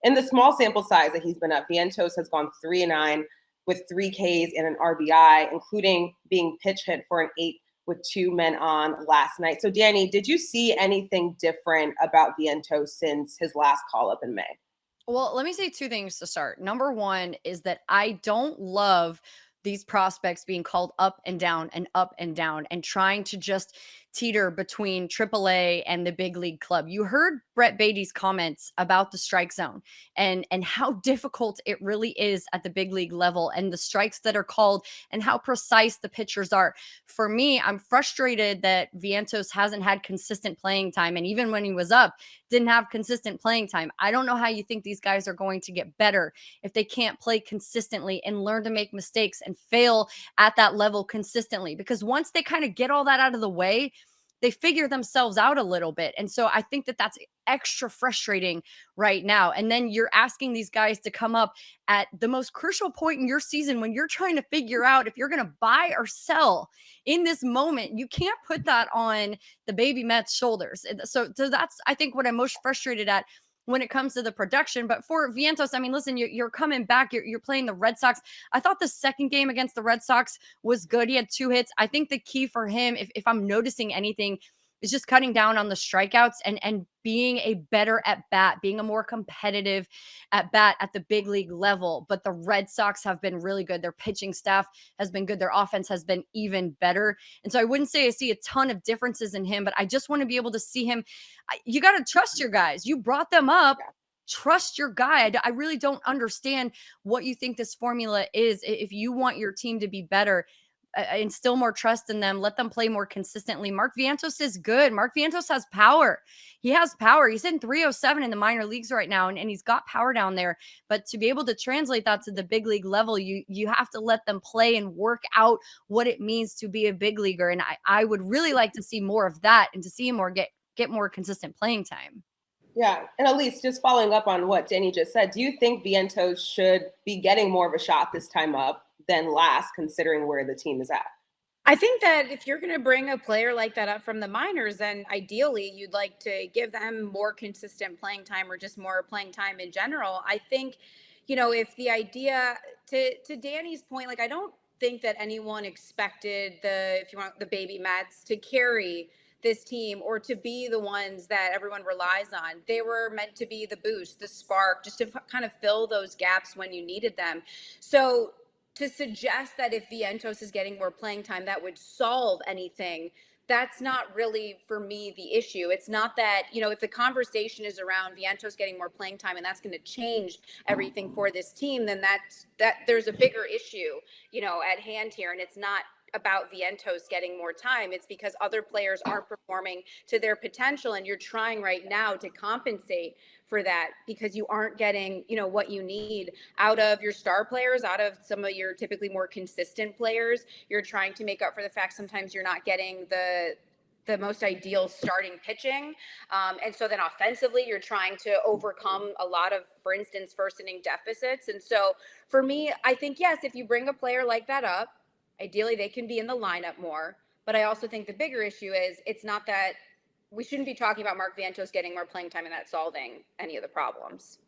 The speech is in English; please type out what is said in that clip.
in the small sample size that he's been up, Vientos has gone 3-9 with 3 Ks and an RBI, including being pitch hit for an 8 with 2 men on last night. So, Dani, did you see anything different about Vientos since his last call up in May? Well, let me say two things to start. Number one is that I don't love these prospects being called up and down and trying to just teeter between AAA and the big league club. You heard Brett Beatty's comments about the strike zone and how difficult it really is at the big league level and the strikes that are called and how precise the pitchers are. For me, I'm frustrated that Vientos hasn't had consistent playing time, and even when he was up, didn't have consistent playing time. I don't know how you think these guys are going to get better if they can't play consistently and learn to make mistakes and fail at that level consistently. Because once they kind of get all that out of the way, they figure themselves out a little bit. And so I think that that's extra frustrating right now. And then you're asking these guys to come up at the most crucial point in your season when you're trying to figure out if you're going to buy or sell in this moment. You can't put that on the baby Mets shoulders. So that's, I think, what I'm most frustrated at when it comes to the production. But for Vientos, I mean, listen, you're coming back. You're playing the Red Sox. I thought the second game against the Red Sox was good. He had 2 hits. I think the key for him, if I'm noticing anything, is just cutting down on the strikeouts and being a better at bat, being a more competitive at bat at the big league level. But the Red Sox have been really good. Their pitching staff has been good. Their offense has been even better. And so I wouldn't say I see a ton of differences in him, but I just want to be able to see him. You got to trust your guys. You brought them up. Trust your guy. I really don't understand what you think this formula is. If you want your team to be better, instill more trust in them, let them play more consistently. Mark Vientos is good. Mark Vientos has power. He has power. He's in 307 in the minor leagues right now, and he's got power down there. But to be able to translate that to the big league level, you have to let them play and work out what it means to be a big leaguer. And I would really like to see more of that and to see him get more consistent playing time. Yeah. And Elise, just following up on what Dani just said, do you think Vientos should be getting more of a shot this time up than last, considering where the team is at? I think that if you're going to bring a player like that up from the minors, then ideally you'd like to give them more consistent playing time or just more playing time in general. I think, if the idea to Dani's point, like I don't think that anyone expected if you want the baby Mets to carry this team or to be the ones that everyone relies on. They were meant to be the boost, the spark, just to kind of fill those gaps when you needed them. So to suggest that if Vientos is getting more playing time, that would solve anything, that's not really, for me, the issue. It's not that, if the conversation is around Vientos getting more playing time and that's going to change everything for this team, then that there's a bigger issue, at hand here. And it's not about Vientos getting more time. It's because other players aren't performing to their potential, and you're trying right now to compensate for that because you aren't getting, what you need out of your star players, out of some of your typically more consistent players. You're trying to make up for the fact sometimes you're not getting the most ideal starting pitching. And so then offensively, you're trying to overcome a lot of, for instance, first inning deficits. And so for me, I think, yes, if you bring a player like that up, ideally they can be in the lineup more. But I also think the bigger issue is it's not that we shouldn't be talking about Mark Vientos getting more playing time and that solving any of the problems.